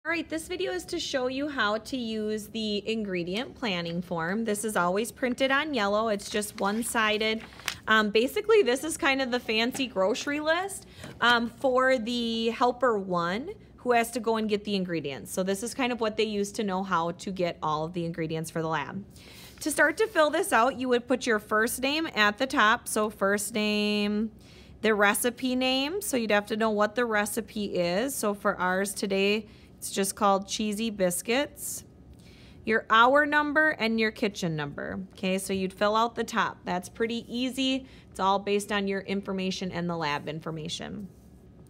All right, this video is to show you how to use the ingredient planning form. This is always printed on yellow. It's just one-sided. Basically, this is kind of the fancy grocery list for the helper one who has to go and get the ingredients. So this is kind of what they use to know how to get all of the ingredients for the lab. To start to fill this out, you would put your first name at the top. So first name, the recipe name. So you'd have to know what the recipe is. So for ours today, it's just called cheesy biscuits. Your hour number and your kitchen number. Okay, so you'd fill out the top. That's pretty easy. It's all based on your information and the lab information.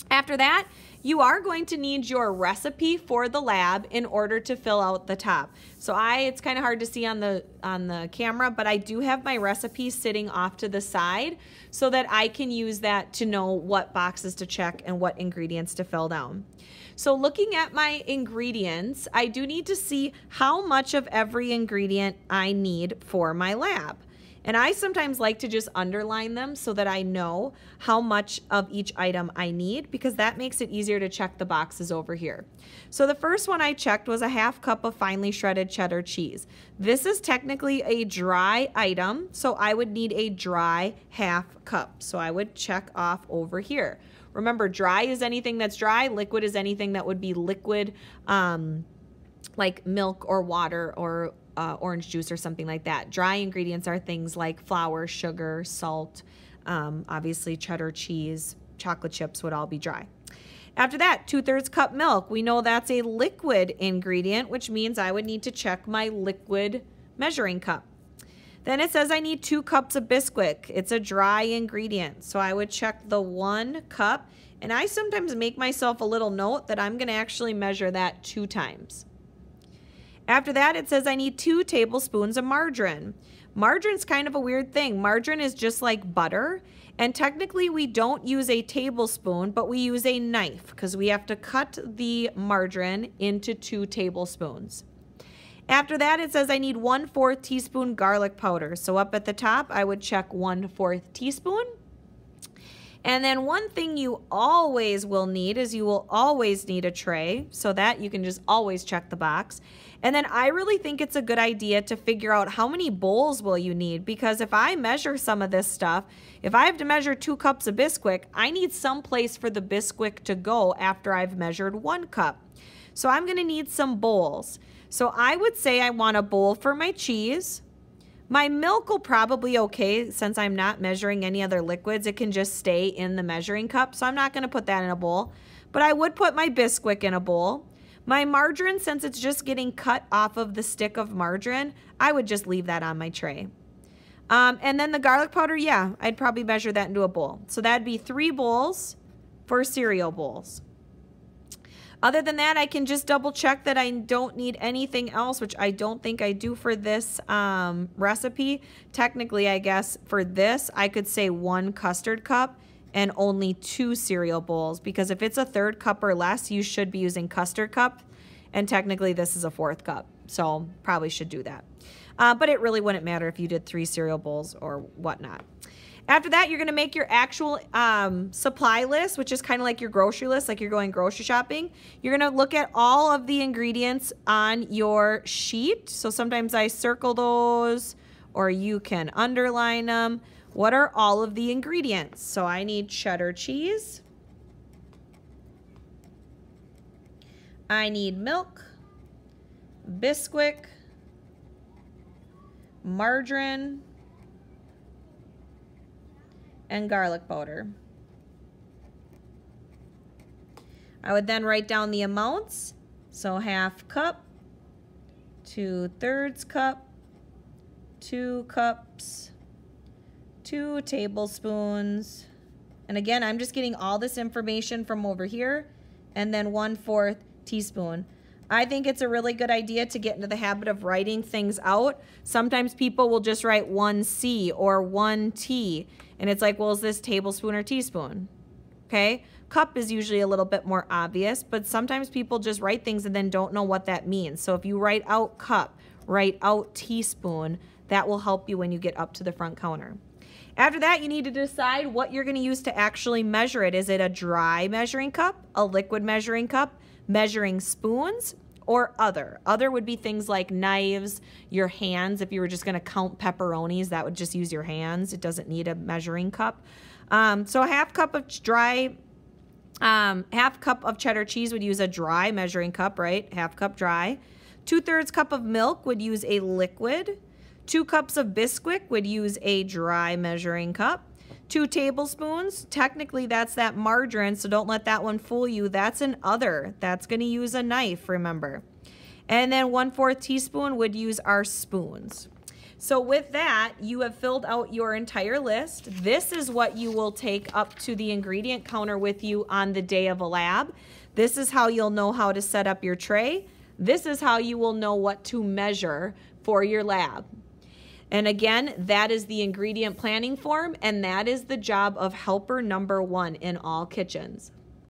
After that, you are going to need your recipe for the lab in order to fill out the top. So it's kind of hard to see on the camera, but I do have my recipe sitting off to the side so that I can use that to know what boxes to check and what ingredients to fill down. So looking at my ingredients, I do need to see how much of every ingredient I need for my lab. And I sometimes like to just underline them so that I know how much of each item I need, because that makes it easier to check the boxes over here. So the first one I checked was a ½ cup of finely shredded cheddar cheese. This is technically a dry item, so I would need a dry ½ cup. So I would check off over here. Remember, dry is anything that's dry, liquid is anything that would be liquid, like milk or water or orange juice or something like that. Dry ingredients are things like flour, sugar, salt, obviously cheddar cheese, chocolate chips would all be dry. After that, 2/3 cup milk. We know that's a liquid ingredient, which means I would need to check my liquid measuring cup. Then it says I need 2 cups of Bisquick. It's a dry ingredient, so I would check the 1 cup, and I sometimes make myself a little note that I'm going to actually measure that 2 times. After that, it says I need 2 tablespoons of margarine. Margarine's kind of a weird thing. Margarine is just like butter, and technically we don't use a tablespoon, but we use a knife because we have to cut the margarine into 2 tablespoons. After that, it says I need 1/4 teaspoon garlic powder. So up at the top, I would check 1/4 teaspoon. And then one thing you always will need is you will always need a tray, so that you can just always check the box. And then I really think it's a good idea to figure out how many bowls will you need, because if I measure some of this stuff, if I have to measure 2 cups of Bisquick, I need some place for the Bisquick to go after I've measured 1 cup. So I'm going to need some bowls. So I would say I want a bowl for my cheese. My milk will probably be okay since I'm not measuring any other liquids. It can just stay in the measuring cup, so I'm not going to put that in a bowl. But I would put my Bisquick in a bowl. My margarine, since it's just getting cut off of the stick of margarine, I would just leave that on my tray. And then the garlic powder, yeah, I'd probably measure that into a bowl. So that'd be 3 bowls for cereal bowls. Other than that, I can just double check that I don't need anything else, which I don't think I do for this recipe. Technically, I guess for this, I could say 1 custard cup and only 2 cereal bowls, because if it's a 1/3 cup or less, you should be using custard cup, and technically this is a 1/4 cup, so probably should do that. But it really wouldn't matter if you did 3 cereal bowls or whatnot. After that, you're going to make your actual supply list, which is kind of like your grocery list, like you're going grocery shopping. You're going to look at all of the ingredients on your sheet. So sometimes I circle those, or you can underline them. What are all of the ingredients? So I need cheddar cheese. I need milk, Bisquick, margarine, and garlic powder. I would then write down the amounts. So 1/2 cup, 2/3 cup, 2 cups, 2 tablespoons. And again, I'm just getting all this information from over here, and then 1/4 teaspoon. I think it's a really good idea to get into the habit of writing things out. Sometimes people will just write 1C or 1T, and it's like, well, is this tablespoon or teaspoon? Okay, cup is usually a little bit more obvious, but sometimes people just write things and then don't know what that means. So if you write out cup, write out teaspoon, that will help you when you get up to the front counter. After that, you need to decide what you're going to use to actually measure it. Is it a dry measuring cup, a liquid measuring cup, measuring spoons, or other. Other would be things like knives, your hands. If you were just going to count pepperonis, that would just use your hands. It doesn't need a measuring cup. So a half cup of cheddar cheese would use a dry measuring cup, right? Half cup dry. 2/3 cup of milk would use a liquid. 2 cups of Bisquick would use a dry measuring cup. 2 tablespoons, technically that's that margarine, so don't let that one fool you. That's an other. That's going to use a knife, remember. And then 1/4 teaspoon would use our spoons. So with that, you have filled out your entire list. This is what you will take up to the ingredient counter with you on the day of a lab. This is how you'll know how to set up your tray. This is how you will know what to measure for your lab. And again, that is the ingredient planning form, and that is the job of helper number 1 in all kitchens.